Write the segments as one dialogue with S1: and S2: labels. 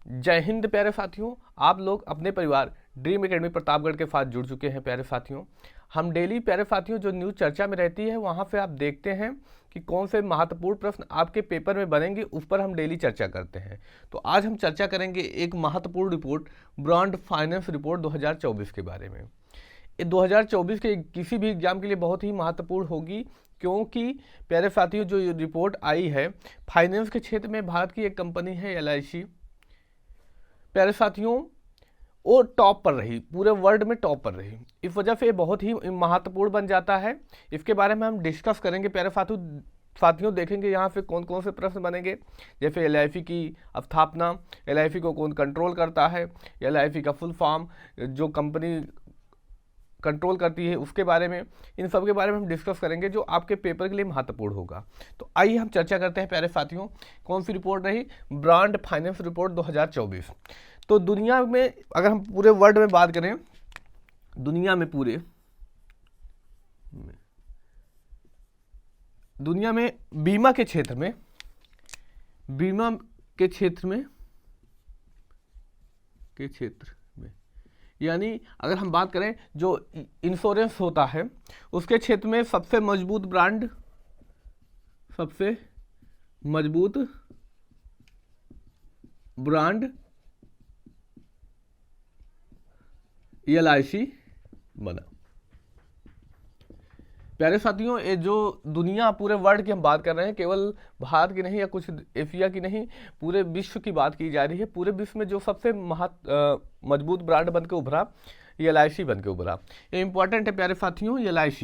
S1: जय हिंद प्यारे साथियों। आप लोग अपने परिवार ड्रीम एकेडमी प्रतापगढ़ के साथ जुड़ चुके हैं। प्यारे साथियों, हम डेली प्यारे साथियों जो न्यूज़ चर्चा में रहती है वहाँ पे आप देखते हैं कि कौन से महत्वपूर्ण प्रश्न आपके पेपर में बनेंगे, उस पर हम डेली चर्चा करते हैं। तो आज हम चर्चा करेंगे एक महत्वपूर्ण रिपोर्ट, ब्रॉन्ड फाइनेंस रिपोर्ट 2024 के बारे में। ये 2024 के किसी भी एग्जाम के लिए बहुत ही महत्वपूर्ण होगी, क्योंकि प्यारे साथियों जो ये रिपोर्ट आई है, फाइनेंस के क्षेत्र में भारत की एक कंपनी है LIC। प्यारे साथियों, वो टॉप पर रही, पूरे वर्ल्ड में टॉप पर रही। इस वजह से ये बहुत ही महत्वपूर्ण बन जाता है। इसके बारे में हम डिस्कस करेंगे प्यारे साथियों देखेंगे यहाँ से कौन कौन से प्रश्न बनेंगे। जैसे LIC की स्थापना, LIC को कौन कंट्रोल करता है, LIC का फुल फॉर्म, जो कंपनी कंट्रोल करती है उसके बारे में, इन सब के बारे में हम डिस्कस करेंगे जो आपके पेपर के लिए महत्वपूर्ण होगा। तो आइए हम चर्चा करते हैं प्यारे साथियों, कौन सी रिपोर्ट रही, ब्रॉन्ड फाइनेंस रिपोर्ट 2024। तो दुनिया में अगर हम पूरे वर्ल्ड में बात करें, दुनिया में बीमा के क्षेत्र में, बीमा के क्षेत्र में यानी अगर हम बात करें जो इंश्योरेंस होता है उसके क्षेत्र में सबसे मजबूत ब्रांड LIC बना। प्यारे साथियों, ये जो दुनिया पूरे वर्ल्ड की हम बात कर रहे हैं, केवल भारत की नहीं या कुछ एशिया की नहीं, पूरे विश्व की बात की जा रही है। पूरे विश्व में जो सबसे मजबूत ब्रांड बन के उभरा, ये LIC बन के उभरा। ये इंपॉर्टेंट है प्यारे साथियों, ये LIC,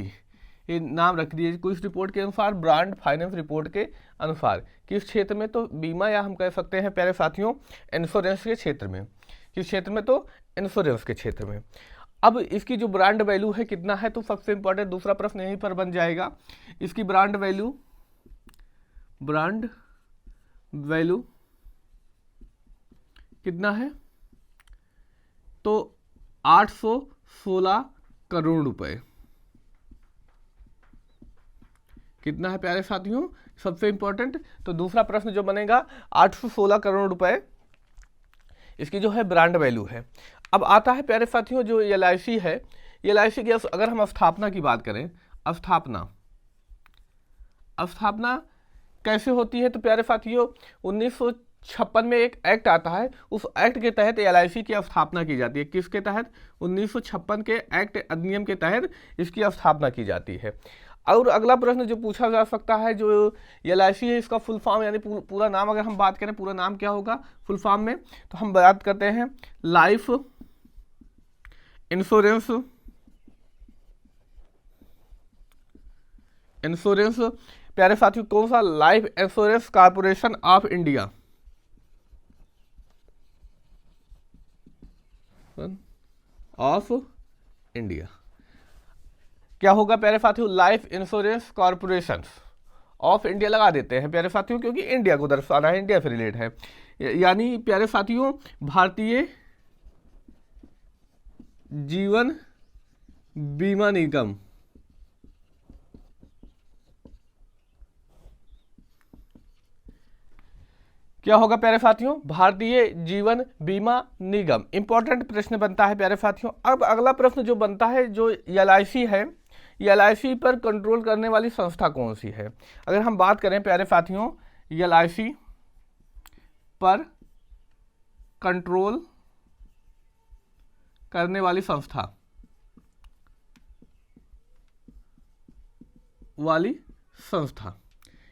S1: ये नाम रख दिए कुछ रिपोर्ट के अनुसार, ब्रांड फाइनेंस रिपोर्ट के अनुसार। किस क्षेत्र में? तो बीमा, या हम कह सकते हैं प्यारे साथियों इंश्योरेंस के क्षेत्र में। किस क्षेत्र में? तो इंश्योरेंस के क्षेत्र में। अब इसकी जो ब्रांड वैल्यू है कितना है, तो सबसे इंपॉर्टेंट दूसरा प्रश्न यहीं पर बन जाएगा। इसकी ब्रांड वैल्यू कितना है? तो 816 करोड़ रुपए। कितना है प्यारे साथियों? सबसे इंपॉर्टेंट, तो दूसरा प्रश्न जो बनेगा 816 करोड़ रुपए इसकी जो है ब्रांड वैल्यू है। अब आता है प्यारे साथियों जो LIC है, LIC की अगर हम स्थापना की बात करें, स्थापना कैसे होती है? तो प्यारे साथियों 1956 में एक एक्ट आता है, उस एक्ट के तहत LIC की स्थापना की जाती है। किसके तहत? 1956 के एक्ट अधिनियम के तहत इसकी स्थापना की जाती है। और अगला प्रश्न जो पूछा जा सकता है, जो LIC है इसका फुल फॉर्म यानी पूरा नाम अगर हम बात करें, पूरा नाम क्या होगा फुल फॉर्म में, तो हम बात करते हैं लाइफ इंश्योरेंस। प्यारे साथियों कौन सा? Life insurance corporation of India. क्या होगा प्यारे साथियों? Life insurance corporation of India लगा देते हैं प्यारे साथियों, क्योंकि इंडिया को दर्शाना है, इंडिया से रिलेट है। यानी प्यारे साथियों भारतीय जीवन बीमा निगम। क्या होगा प्यारे साथियों? भारतीय जीवन बीमा निगम। इंपॉर्टेंट प्रश्न बनता है प्यारे साथियों। अब अगला प्रश्न जो बनता है, जो LIC है, LIC पर कंट्रोल करने वाली संस्था कौन सी है? अगर हम बात करें प्यारे साथियों LIC पर कंट्रोल करने वाली संस्था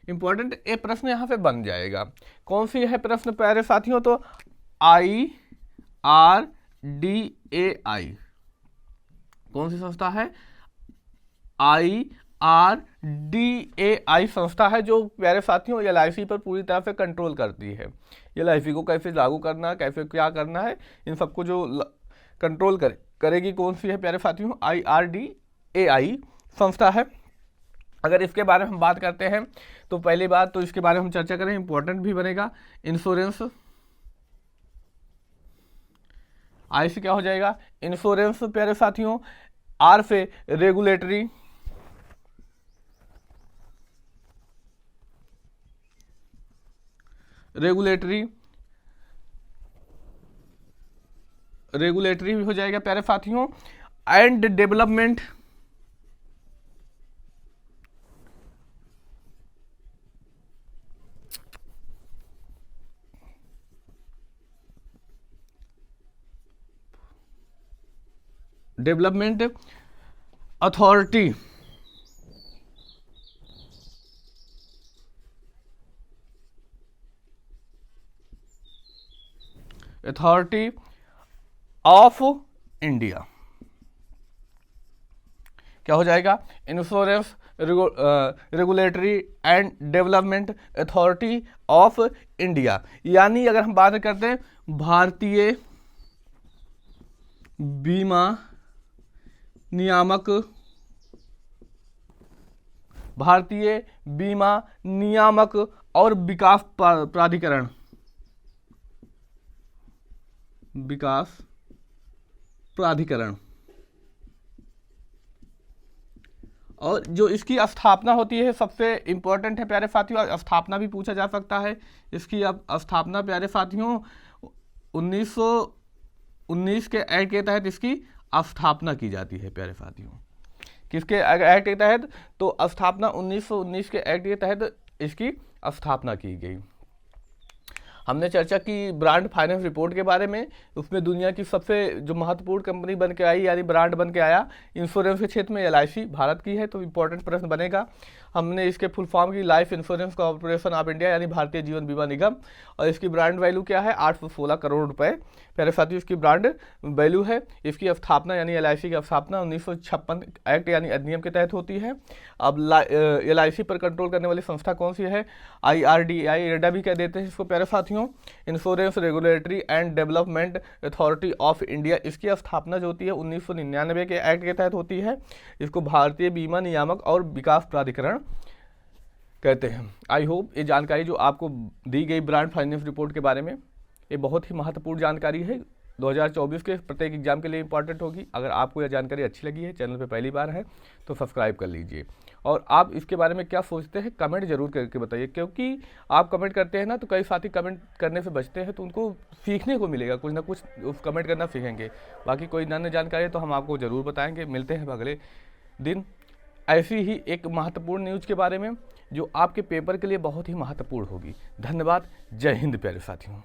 S1: इंपॉर्टेंट, ये प्रश्न यहां पे बन जाएगा। कौन सी है प्रश्न प्यारे साथियों? तो IRDAI। कौन सी संस्था है? IRDAI संस्था है, जो प्यारे साथियों LIC पर पूरी तरह से कंट्रोल करती है। LIC को कैसे लागू करना, कैसे क्या करना है, इन सबको जो कंट्रोल करेगी कौन सी है प्यारे साथियों? IRDAI संस्था है। अगर इसके बारे में हम बात करते हैं, तो पहली बात तो इसके बारे में हम चर्चा करें, इंपॉर्टेंट भी बनेगा। इंश्योरेंस, आई से क्या हो जाएगा? इंश्योरेंस प्यारे साथियों। आर से रेगुलेटरी, रेगुलेटरी भी हो जाएगा प्यारे साथियों, and development authority of India. क्या हो जाएगा? Insurance regulatory and development authority of India. यानी अगर हम बात करते हैं भारतीय बीमा नियामक, भारतीय बीमा नियामक और विकास प्राधिकरण, विकास प्राधिकरण। और जो इसकी स्थापना होती है सबसे इंपॉर्टेंट है प्यारे साथियों, स्थापना भी पूछा जा सकता है। इसकी अब स्थापना प्यारे साथियों 1919 के एक्ट के तहत इसकी स्थापना की जाती है प्यारे साथियों। किसके एक्ट के तहत? तो स्थापना 1919 के एक्ट के तहत इसकी स्थापना की गई। हमने चर्चा की ब्रांड फाइनेंस रिपोर्ट के बारे में। उसमें दुनिया की सबसे जो महत्वपूर्ण कंपनी बन के आई यानी ब्रांड बन के आया इंश्योरेंस के क्षेत्र में LIC भारत की है, तो इंपॉर्टेंट प्रश्न बनेगा। हमने इसके फुल फॉर्म की life insurance corporation of India यानी भारतीय जीवन बीमा निगम, और इसकी ब्रांड वैल्यू क्या है? 816 करोड़ रुपए प्यारे साथियों इसकी ब्रांड वैल्यू है। इसकी स्थापना यानी LIC की स्थापना 1956 एक्ट यानी अधिनियम के तहत होती है। अब LIC पर कंट्रोल करने वाली संस्था कौन सी है? IRDAI, इरडा भी कह देते हैं इसको प्यारे साथियों, insurance regulatory and development authority of India. इसकी स्थापना जो होती है 1999 के एक्ट के तहत होती है। इसको भारतीय बीमा नियामक और विकास प्राधिकरण कहते हैं। आई होप ये जानकारी जो आपको दी गई ब्रांड फाइनेंस रिपोर्ट के बारे में, ये बहुत ही महत्वपूर्ण जानकारी है, 2024 के प्रत्येक एग्जाम के लिए इंपॉर्टेंट होगी। अगर आपको यह जानकारी अच्छी लगी है, चैनल पे पहली बार है तो सब्सक्राइब कर लीजिए। और आप इसके बारे में क्या सोचते हैं कमेंट जरूर करके बताइए, क्योंकि आप कमेंट करते हैं ना तो कई साथी कमेंट करने से बचते हैं, तो उनको सीखने को मिलेगा, कुछ ना कुछ कमेंट करना सीखेंगे। बाकी कोई नई जानकारी है तो हम आपको ज़रूर बताएंगे। मिलते हैं अगले दिन ऐसी ही एक महत्वपूर्ण न्यूज़ के बारे में जो आपके पेपर के लिए बहुत ही महत्वपूर्ण होगी। धन्यवाद। जय हिंद प्यारे साथियों।